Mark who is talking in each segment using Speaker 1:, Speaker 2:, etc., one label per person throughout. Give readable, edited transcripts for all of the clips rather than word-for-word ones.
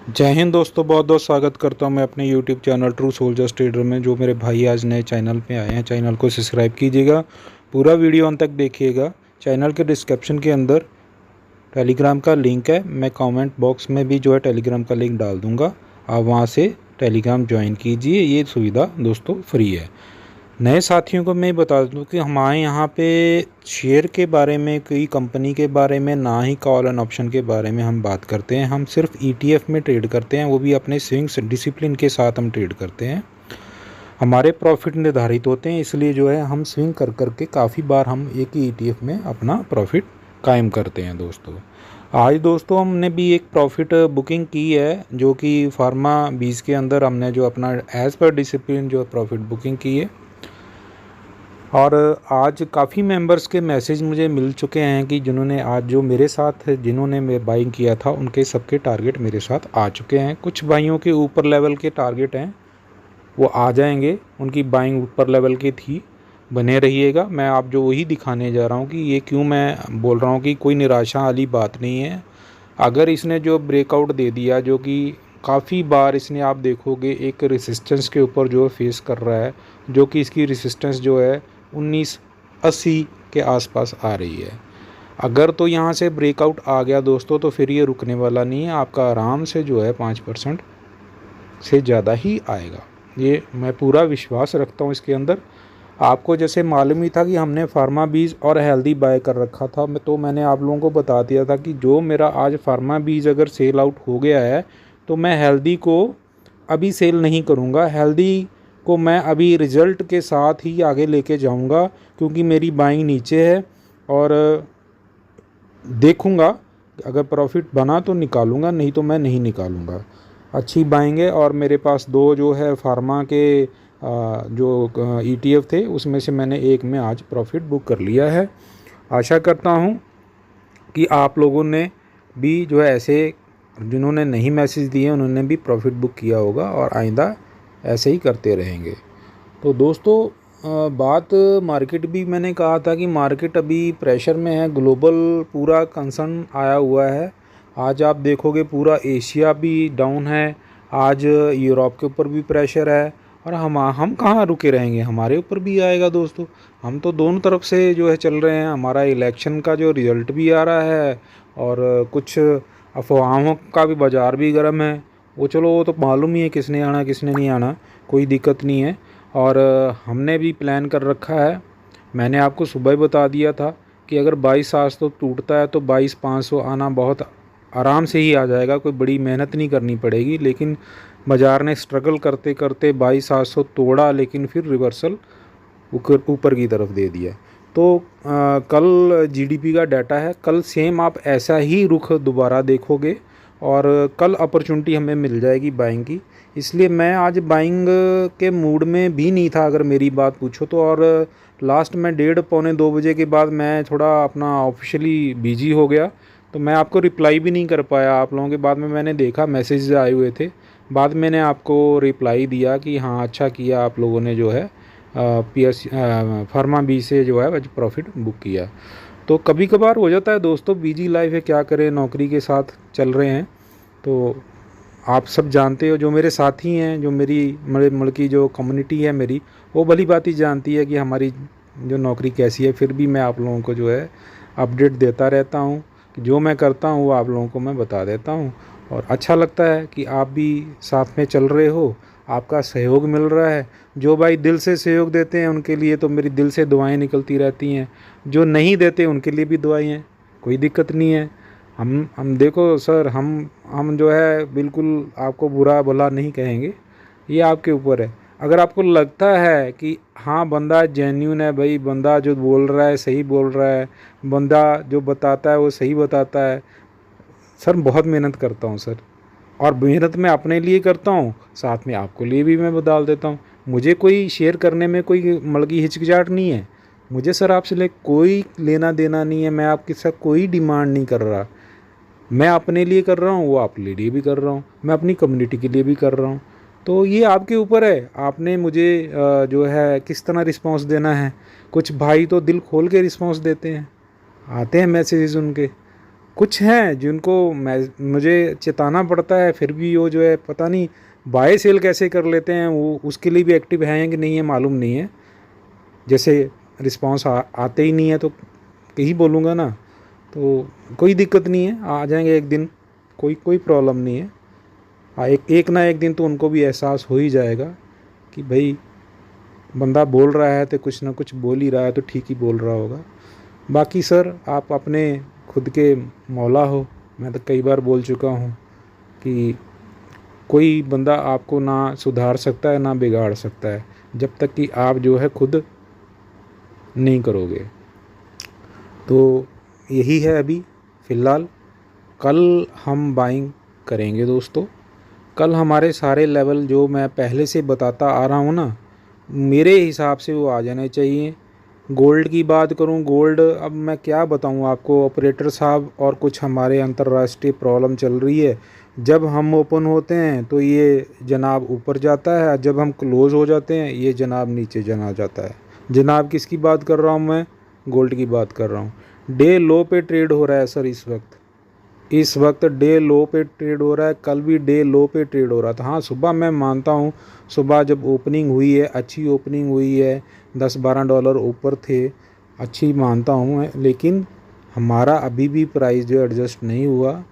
Speaker 1: जय हिंद दोस्तों, बहुत बहुत स्वागत करता हूं मैं अपने YouTube channel true soldiers trader में। जो मेरे भाई आज नए चैनल पे आए हैं, चैनल को सब्सक्राइब कीजिएगा, पूरा वीडियो अंत तक देखिएगा। चैनल के डिस्क्रिप्शन के अंदर टेलीग्राम का लिंक है, मैं कमेंट बॉक्स में भी जो है टेलीग्राम का लिंक डाल दूंगा। आप वहां से टेलीग्राम ज्वाइन कीजिए, ये सुविधा दोस्तों फ्री है। नए साथियों को मैं बता दूं कि हमारे यहाँ पे शेयर के बारे में, कोई कंपनी के बारे में, ना ही कॉल एंड ऑप्शन के बारे में हम बात करते हैं। हम सिर्फ ETF में ट्रेड करते हैं, वो भी अपने स्विंग्स डिसिप्लिन के साथ हम ट्रेड करते हैं। हमारे प्रॉफिट निर्धारित होते हैं, इसलिए जो है हम स्विंग कर करके काफ़ी बार हम एक ही ETF में अपना प्रॉफिट कायम करते हैं। दोस्तों आज दोस्तों हमने भी एक प्रॉफिट बुकिंग की है, जो कि फार्मा 20 के अंदर हमने जो अपना एज़ पर डिसिप्लिन जो प्रॉफिट बुकिंग की है। और आज काफ़ी मेंबर्स के मैसेज मुझे मिल चुके हैं कि जिन्होंने आज जो मेरे साथ जिन्होंने बाइंग किया था, उनके सबके टारगेट मेरे साथ आ चुके हैं। कुछ भाइयों के ऊपर लेवल के टारगेट हैं, वो आ जाएंगे। उनकी बाइंग ऊपर लेवल की थी। बने रहिएगा, मैं आप जो वही दिखाने जा रहा हूँ कि ये क्यों मैं बोल रहा हूँ कि कोई निराशा वाली बात नहीं है। अगर इसने जो ब्रेकआउट दे दिया, जो कि काफ़ी बार इसने आप देखोगे एक रेसिस्टेंस के ऊपर जो फेस कर रहा है, जो कि इसकी रेसिस्टेंस जो है 1980 के आसपास आ रही है। अगर तो यहाँ से ब्रेकआउट आ गया दोस्तों, तो फिर ये रुकने वाला नहीं है। आपका आराम से जो है 5% से ज़्यादा ही आएगा, ये मैं पूरा विश्वास रखता हूँ इसके अंदर। आपको जैसे मालूम ही था कि हमने फार्मा बीज और हेल्दी बाय कर रखा था, तो मैंने आप लोगों को बता दिया था कि जो मेरा आज फार्मा बीज अगर सेल आउट हो गया है, तो मैं हेल्दी को अभी सेल नहीं करूँगा। हेल्दी को मैं अभी रिज़ल्ट के साथ ही आगे लेके जाऊंगा, क्योंकि मेरी बाइंग नीचे है। और देखूंगा अगर प्रॉफिट बना तो निकालूंगा, नहीं तो मैं नहीं निकालूंगा। अच्छी बाइंग है। और मेरे पास दो जो है फार्मा के जो ETF थे, उसमें से मैंने एक में आज प्रॉफिट बुक कर लिया है। आशा करता हूँ कि आप लोगों ने भी जो है ऐसे, जिन्होंने नहीं मैसेज दिए उन्होंने भी प्रॉफिट बुक किया होगा, और आइंदा ऐसे ही करते रहेंगे। तो दोस्तों बात मार्केट भी, मैंने कहा था कि मार्केट अभी प्रेशर में है। ग्लोबल पूरा कंसर्न आया हुआ है। आज आप देखोगे पूरा एशिया भी डाउन है। आज यूरोप के ऊपर भी प्रेशर है। और हम कहाँ रुके रहेंगे, हमारे ऊपर भी आएगा दोस्तों। हम तो दोनों तरफ से जो है चल रहे हैं। हमारा इलेक्शन का जो रिज़ल्ट भी आ रहा है, और कुछ अफवाहों का भी बाज़ार भी गर्म है। वो चलो, वो तो मालूम ही है किसने आना किसने नहीं आना, कोई दिक्कत नहीं है। और हमने भी प्लान कर रखा है। मैंने आपको सुबह ही बता दिया था कि अगर 22,700 टूटता है तो 22,500 आना बहुत आराम से ही आ जाएगा, कोई बड़ी मेहनत नहीं करनी पड़ेगी। लेकिन बाज़ार ने स्ट्रगल करते करते 22,700 तोड़ा, लेकिन फिर रिवर्सल ऊपर की तरफ दे दिया। तो कल GDP का डाटा है, कल सेम आप ऐसा ही रुख दोबारा देखोगे, और कल अपॉर्चुनिटी हमें मिल जाएगी बाइंग की। इसलिए मैं आज बाइंग के मूड में भी नहीं था, अगर मेरी बात पूछो तो। और लास्ट में 1:30-2 बजे के बाद मैं थोड़ा अपना ऑफिशियली बिजी हो गया, तो मैं आपको रिप्लाई भी नहीं कर पाया आप लोगों के। बाद में मैंने देखा मैसेज आए हुए थे, बाद में मैंने आपको रिप्लाई दिया कि हाँ अच्छा किया आप लोगों ने जो है PS फार्मा बी से जो है आज प्रॉफिट बुक किया। तो कभी कभार हो जाता है दोस्तों, बिजी लाइफ है, क्या करें, नौकरी के साथ चल रहे हैं। तो आप सब जानते हो, जो मेरे साथी हैं, जो मेरी मुल्क की जो कम्युनिटी है मेरी, वो भली बात ही जानती है कि हमारी जो नौकरी कैसी है। फिर भी मैं आप लोगों को जो है अपडेट देता रहता हूँ, कि जो मैं करता हूँ वो आप लोगों को मैं बता देता हूँ। और अच्छा लगता है कि आप भी साथ में चल रहे हो, आपका सहयोग मिल रहा है। जो भाई दिल से सहयोग देते हैं उनके लिए तो मेरी दिल से दुआएं निकलती रहती हैं, जो नहीं देते उनके लिए भी दुआएं हैं, कोई दिक्कत नहीं है। हम देखो सर, हम जो है बिल्कुल आपको बुरा भला नहीं कहेंगे, ये आपके ऊपर है। अगर आपको लगता है कि हाँ बंदा जेन्यून है, भाई बंदा जो बोल रहा है सही बोल रहा है, बंदा जो बताता है वो सही बताता है, सर बहुत मेहनत करता हूँ सर, और मेहनत मैं अपने लिए करता हूँ, साथ में आपको लिए भी मैं बता देता हूँ। मुझे कोई शेयर करने में कोई मलकी हिचकिचाहट नहीं है। मुझे सर आपसे कोई लेना देना नहीं है, मैं आपके साथ कोई डिमांड नहीं कर रहा। मैं अपने लिए कर रहा हूँ, वो आपके लिए भी कर रहा हूँ, मैं अपनी कम्युनिटी के लिए भी कर रहा हूँ। तो ये आपके ऊपर है, आपने मुझे जो है किस तरह रिस्पांस देना है। कुछ भाई तो दिल खोल के रिस्पांस देते हैं, आते हैं मैसेजेस उनके, कुछ हैं जिनको मुझे चेताना पड़ता है, फिर भी वो जो है पता नहीं बाय सेल कैसे कर लेते हैं, वो उसके लिए भी एक्टिव हैं कि नहीं है मालूम नहीं है। जैसे रिस्पांस आते ही नहीं है तो यही बोलूँगा ना, तो कोई दिक्कत नहीं है, आ जाएंगे एक दिन, कोई कोई प्रॉब्लम नहीं है। हाँ, एक ना एक दिन तो उनको भी एहसास हो ही जाएगा कि भाई बंदा बोल रहा है तो कुछ ना कुछ बोल ही रहा है, तो ठीक ही बोल रहा होगा। बाकी सर आप अपने खुद के मौला हो, मैं तो कई बार बोल चुका हूँ कि कोई बंदा आपको ना सुधार सकता है ना बिगाड़ सकता है, जब तक कि आप जो है खुद नहीं करोगे। तो यही है अभी फ़िलहाल। कल हम बाइंग करेंगे दोस्तों। कल हमारे सारे लेवल जो मैं पहले से बताता आ रहा हूँ ना, मेरे हिसाब से वो आ जाने चाहिए। गोल्ड की बात करूँ, गोल्ड अब मैं क्या बताऊँ आपको ऑपरेटर साहब, और कुछ हमारे अंतर्राष्ट्रीय प्रॉब्लम चल रही है। जब हम ओपन होते हैं तो ये जनाब ऊपर जाता है, जब हम क्लोज़ हो जाते हैं ये जनाब नीचे जना जाता है। जनाब किसकी बात कर रहा हूँ मैं? गोल्ड की बात कर रहा हूँ। डे लो पे ट्रेड हो रहा है सर इस वक्त डे लो पे ट्रेड हो रहा है। कल भी डे लो पे ट्रेड हो रहा था। हाँ, सुबह मैं मानता हूँ, सुबह जब ओपनिंग हुई है, अच्छी ओपनिंग हुई है, $10-12 ऊपर थे, अच्छी मानता हूँ मैं, लेकिन हमारा अभी भी प्राइस जो एडजस्ट नहीं हुआ।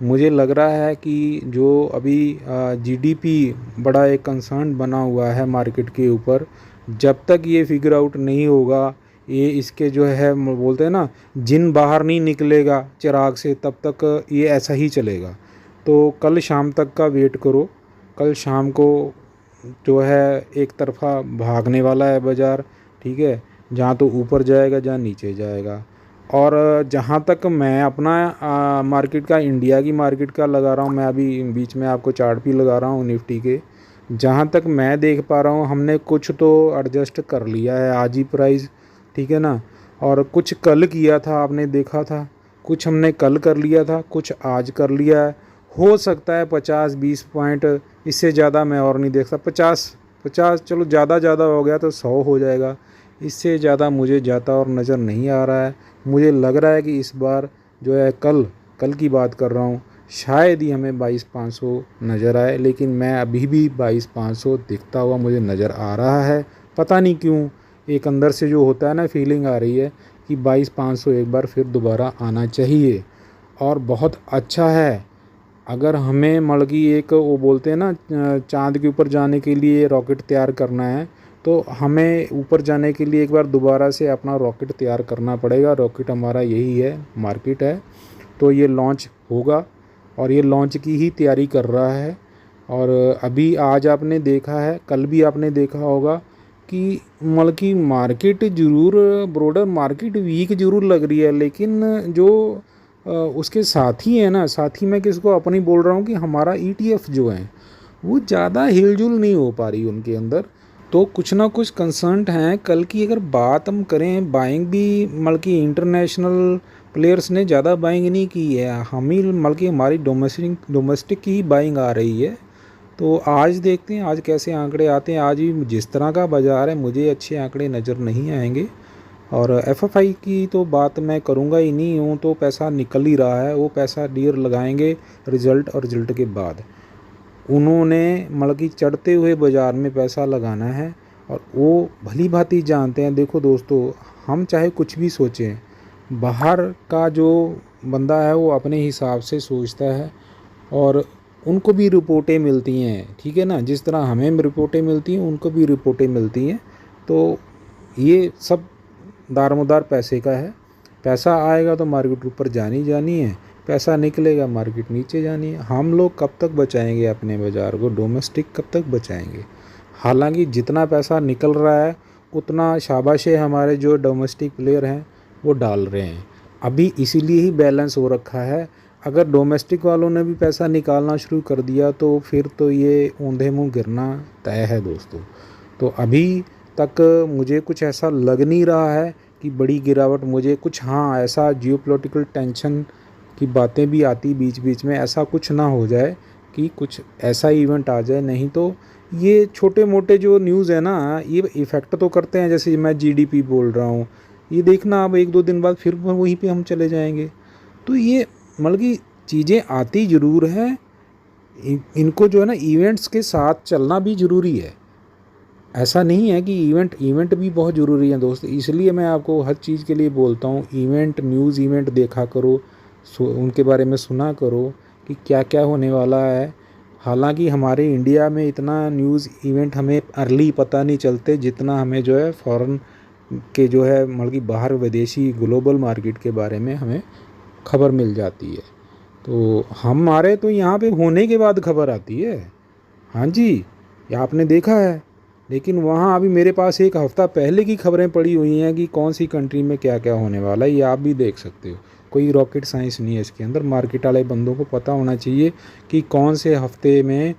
Speaker 1: मुझे लग रहा है कि जो अभी जीडीपी बड़ा एक कंसर्न बना हुआ है मार्केट के ऊपर, जब तक ये फिगर आउट नहीं होगा, ये इसके जो है बोलते हैं ना, जिन बाहर नहीं निकलेगा चिराग से, तब तक ये ऐसा ही चलेगा। तो कल शाम तक का वेट करो। कल शाम को जो है एक तरफा भागने वाला है बाज़ार, ठीक है, जहाँ तो ऊपर जाएगा जहाँ नीचे जाएगा। और जहाँ तक मैं अपना मार्केट का, इंडिया की मार्केट का लगा रहा हूँ, मैं अभी बीच में आपको चार्ट भी लगा रहा हूँ निफ्टी के, जहाँ तक मैं देख पा रहा हूँ हमने कुछ तो एडजस्ट कर लिया है आज ही प्राइस, ठीक है ना। और कुछ कल किया था, आपने देखा था, कुछ हमने कल कर लिया था, कुछ आज कर लिया है। हो सकता है 50-20 पॉइंट, इससे ज़्यादा मैं और नहीं देखता। 50 चलो ज़्यादा हो गया तो 100 हो जाएगा, इससे ज़्यादा मुझे जाता और नज़र नहीं आ रहा है। मुझे लग रहा है कि इस बार जो है कल की बात कर रहा हूँ, शायद ही हमें 22,500 नज़र आए, लेकिन मैं अभी भी 22,500 दिखता हुआ मुझे नज़र आ रहा है। पता नहीं क्यों, एक अंदर से जो होता है ना, फीलिंग आ रही है कि 22,500 एक बार फिर दोबारा आना चाहिए। और बहुत अच्छा है अगर हमें मड़गी एक वो बोलते हैं ना, चाँद के ऊपर जाने के लिए रॉकेट तैयार करना है, तो हमें ऊपर जाने के लिए एक बार दोबारा से अपना रॉकेट तैयार करना पड़ेगा। रॉकेट हमारा यही है, मार्केट है। तो ये लॉन्च होगा और ये लॉन्च की ही तैयारी कर रहा है। और अभी आज आपने देखा है, कल भी आपने देखा होगा कि मलकी मार्केट ज़रूर, ब्रॉडर मार्केट वीक ज़रूर लग रही है, लेकिन जो उसके साथी है ना, साथी मैं किसको अपनी बोल रहा हूँ कि हमारा ETF जो है वो ज़्यादा हिलजुल नहीं हो पा रही उनके अंदर। तो कुछ ना कुछ कंसर्न हैं। कल की अगर बात हम करें, बाइंग भी बल्कि इंटरनेशनल प्लेयर्स ने ज़्यादा बाइंग नहीं की है, हम ही बल्कि हमारी डोमेस्टिक की ही बाइंग आ रही है। तो आज देखते हैं आज कैसे आंकड़े आते हैं। आज भी जिस तरह का बाज़ार है मुझे अच्छे आंकड़े नज़र नहीं आएंगे। और FFI की तो बात मैं करूँगा ही नहीं हूँ, तो पैसा निकल ही रहा है, वो पैसा डियर लगाएंगे रिज़ल्ट और रिज़ल्ट के बाद। उन्होंने मतलब कि चढ़ते हुए बाज़ार में पैसा लगाना है और वो भली भांति जानते हैं। देखो दोस्तों, हम चाहे कुछ भी सोचें, बाहर का जो बंदा है वो अपने हिसाब से सोचता है और उनको भी रिपोर्टें मिलती हैं, ठीक है ना। जिस तरह हमें रिपोर्टें मिलती हैं उनको भी रिपोर्टें मिलती हैं। तो ये सब दारमोदार पैसे का है। पैसा आएगा तो मार्केट ऊपर जानी जानी है, पैसा निकलेगा मार्केट नीचे जानी है। हम लोग कब तक बचाएंगे अपने बाज़ार को, डोमेस्टिक कब तक बचाएंगे? हालांकि जितना पैसा निकल रहा है उतना शाबाश है हमारे जो डोमेस्टिक प्लेयर हैं वो डाल रहे हैं। अभी इसीलिए ही बैलेंस हो रखा है। अगर डोमेस्टिक वालों ने भी पैसा निकालना शुरू कर दिया तो फिर तो ये ऊंधे मुँह गिरना तय है दोस्तों। तो अभी तक मुझे कुछ ऐसा लग नहीं रहा है कि बड़ी गिरावट मुझे कुछ, हाँ ऐसा जियोपॉलिटिकल टेंशन की बातें भी आती बीच बीच में, ऐसा कुछ ना हो जाए कि कुछ ऐसा इवेंट आ जाए। नहीं तो ये छोटे मोटे जो न्यूज़ है ना, ये इफ़ेक्ट तो करते हैं। जैसे मैं GDP बोल रहा हूँ, ये देखना अब 1-2 दिन बाद फिर वहीं पे हम चले जाएंगे। तो ये मतलब कि चीज़ें आती ज़रूर हैं, इनको जो है ना इवेंट्स के साथ चलना भी ज़रूरी है। ऐसा नहीं है कि इवेंट भी बहुत ज़रूरी है दोस्त, इसलिए मैं आपको हर चीज़ के लिए बोलता हूँ इवेंट, न्यूज़ इवेंट देखा करो, उनके बारे में सुना करो कि क्या क्या होने वाला है। हालांकि हमारे इंडिया में इतना न्यूज़ इवेंट हमें अर्ली पता नहीं चलते जितना हमें जो है फ़ॉरेन के जो है मतलब कि बाहर विदेशी ग्लोबल मार्केट के बारे में हमें खबर मिल जाती है। तो हमारे तो यहाँ पे होने के बाद खबर आती है। हाँ जी, ये आपने देखा है। लेकिन वहाँ अभी मेरे पास एक हफ़्ता पहले की खबरें पड़ी हुई हैं कि कौन सी कंट्री में क्या क्या होने वाला है, ये आप भी देख सकते हो। कोई रॉकेट साइंस नहीं है इसके अंदर। मार्केट वाले बंदों को पता होना चाहिए कि कौन से हफ्ते में,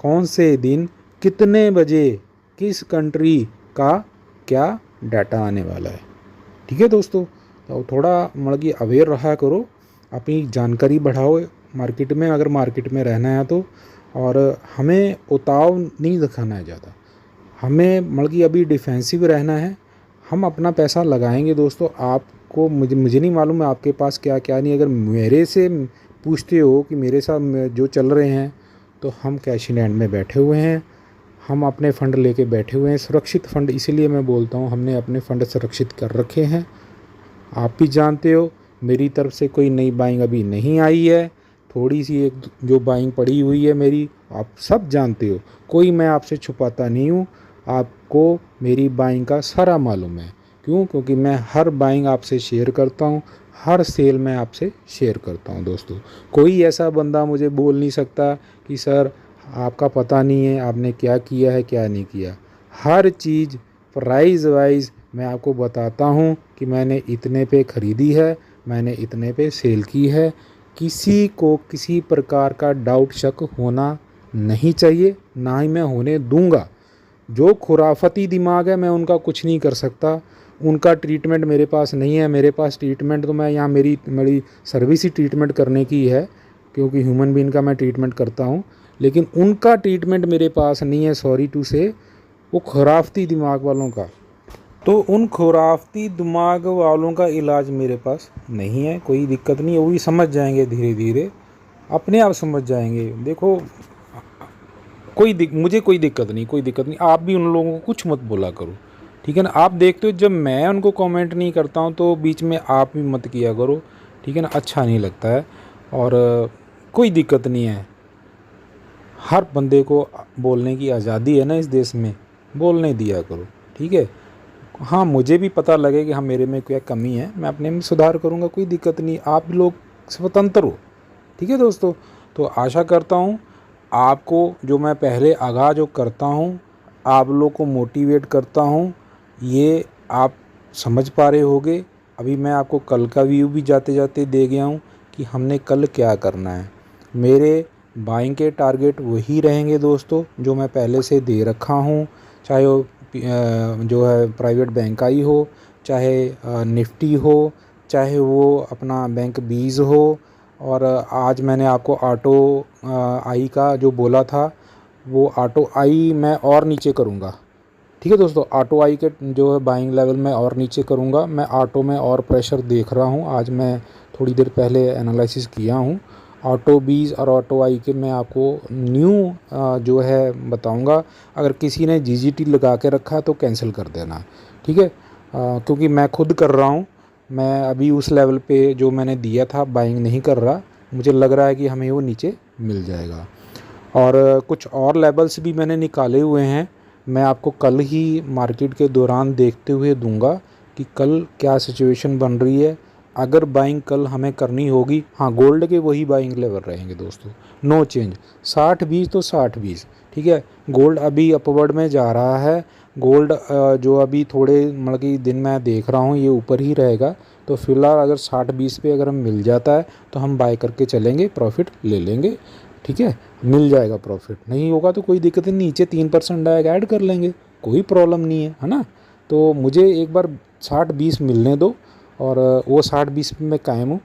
Speaker 1: कौन से दिन, कितने बजे, किस कंट्री का क्या डाटा आने वाला है। ठीक है दोस्तों, तो थोड़ा मतलब कि अवेयर रहा करो, अपनी जानकारी बढ़ाओ मार्केट में, अगर मार्केट में रहना है तो। और हमें उताव नहीं दिखाना है ज़्यादा, हमें मतलब कि अभी डिफेंसिव रहना है। हम अपना पैसा लगाएंगे दोस्तों। आपको मुझे नहीं मालूम है आपके पास क्या क्या नहीं। अगर मेरे से पूछते हो कि मेरे साथ जो चल रहे हैं, तो हम कैश इन हैंड में बैठे हुए हैं, हम अपने फ़ंड लेके बैठे हुए हैं, सुरक्षित फ़ंड। इसीलिए मैं बोलता हूँ हमने अपने फ़ंड सुरक्षित कर रखे हैं। आप भी जानते हो मेरी तरफ से कोई नई बाइंग अभी नहीं आई है। थोड़ी सी एक जो बाइंग पड़ी हुई है मेरी, आप सब जानते हो, कोई मैं आपसे छुपाता नहीं हूँ। आपको मेरी बाइंग का सारा मालूम है। क्यों? क्योंकि मैं हर बाइंग आपसे शेयर करता हूँ, हर सेल में आपसे शेयर करता हूँ दोस्तों। कोई ऐसा बंदा मुझे बोल नहीं सकता कि सर आपका पता नहीं है आपने क्या किया है क्या नहीं किया। हर चीज़ प्राइस वाइज मैं आपको बताता हूँ कि मैंने इतने पे ख़रीदी है, मैंने इतने पे सेल की है। किसी को किसी प्रकार का डाउट शक होना नहीं चाहिए, ना ही मैं होने दूंगा। जो खुराफती दिमाग है मैं उनका कुछ नहीं कर सकता। उनका ट्रीटमेंट मेरे पास नहीं है। मेरे पास ट्रीटमेंट तो मैं यहाँ मेरी सर्विस ही ट्रीटमेंट करने की है, क्योंकि ह्यूमन बीइंग का मैं ट्रीटमेंट करता हूँ। लेकिन उनका ट्रीटमेंट मेरे पास नहीं है, सॉरी टू से, वो खुराफती दिमाग वालों का। तो उन खुराफती दिमाग वालों का इलाज मेरे पास नहीं है। कोई दिक्कत नहीं है, वो भी समझ जाएंगे, धीरे धीरे अपने आप समझ जाएंगे। देखो मुझे कोई दिक्कत नहीं। आप भी उन लोगों को कुछ मत बोला करो, ठीक है ना। आप देखते हो जब मैं उनको कमेंट नहीं करता हूँ तो बीच में आप भी मत किया करो, ठीक है ना। अच्छा नहीं लगता है। और कोई दिक्कत नहीं है, हर बंदे को बोलने की आज़ादी है ना इस देश में, बोलने दिया करो, ठीक है। हाँ, मुझे भी पता लगे कि हाँ मेरे में क्या कमी है, मैं अपने में सुधार करूँगा, कोई दिक्कत नहीं। आप लोग स्वतंत्र हो, ठीक है दोस्तों। तो आशा करता हूँ आपको जो मैं पहले आगाह जो करता हूँ, आप लोग को मोटिवेट करता हूँ, ये आप समझ पा रहे होगे। अभी मैं आपको कल का व्यू भी जाते जाते दे गया हूँ कि हमने कल क्या करना है। मेरे बाइंग के टारगेट वही रहेंगे दोस्तों जो मैं पहले से दे रखा हूँ, चाहे वो जो है प्राइवेट बैंक आई हो, चाहे निफ्टी हो, चाहे वो अपना बैंक बीज हो। और आज मैंने आपको ऑटो आई का जो बोला था, वो ऑटो आई मैं और नीचे करूँगा, ठीक है दोस्तों। ऑटो आई के जो है बाइंग लेवल में और नीचे करूँगा। मैं ऑटो में और प्रेशर देख रहा हूँ, आज मैं थोड़ी देर पहले एनालिसिस किया हूँ। ऑटो बीज और ऑटो आई के मैं आपको न्यू जो है बताऊँगा। अगर किसी ने जीजीटी लगा के रखा तो कैंसिल कर देना, ठीक है। क्योंकि मैं खुद कर रहा हूँ, मैं अभी उस लेवल पे जो मैंने दिया था बाइंग नहीं कर रहा। मुझे लग रहा है कि हमें वो नीचे मिल जाएगा। और कुछ और लेवल्स भी मैंने निकाले हुए हैं, मैं आपको कल ही मार्केट के दौरान देखते हुए दूंगा कि कल क्या सिचुएशन बन रही है। अगर बाइंग कल हमें करनी होगी, हाँ गोल्ड के वही बाइंग लेवल रहेंगे दोस्तों, नो चेंज। 60-20 तो 60-20, ठीक है। गोल्ड अभी अपवर्ड में जा रहा है। गोल्ड जो अभी थोड़े मतलब कि दिन मैं देख रहा हूँ ये ऊपर ही रहेगा। तो फिलहाल अगर 60-20 पे अगर हम मिल जाता है तो हम बाय करके चलेंगे, प्रॉफिट ले लेंगे, ठीक है। मिल जाएगा प्रॉफिट, नहीं होगा तो कोई दिक्कत नहीं, नीचे 3% आएगा ऐड कर लेंगे, कोई प्रॉब्लम नहीं है ना। तो मुझे एक बार 60-20 मिलने दो और वो 60-20 पे मैं कायम हूँ।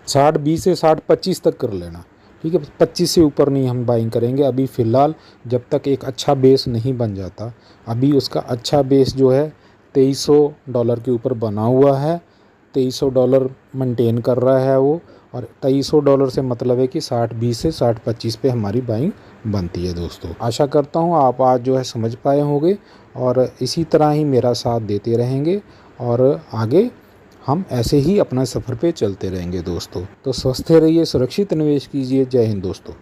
Speaker 1: 60-20 से 60-25 तक कर लेना, ठीक है। 25 से ऊपर नहीं हम बाइंग करेंगे अभी फ़िलहाल, जब तक एक अच्छा बेस नहीं बन जाता। अभी उसका अच्छा बेस जो है $2300 के ऊपर बना हुआ है, $2300 मेंटेन कर रहा है वो। और $2300 से मतलब है कि 60-20 से 60-25 पे हमारी बाइंग बनती है दोस्तों। आशा करता हूँ आप आज जो है समझ पाए होंगे और इसी तरह ही मेरा साथ देते रहेंगे और आगे हम ऐसे ही अपना सफ़र पे चलते रहेंगे दोस्तों। तो स्वस्थ रहिए, सुरक्षित निवेश कीजिए। जय हिंद दोस्तों।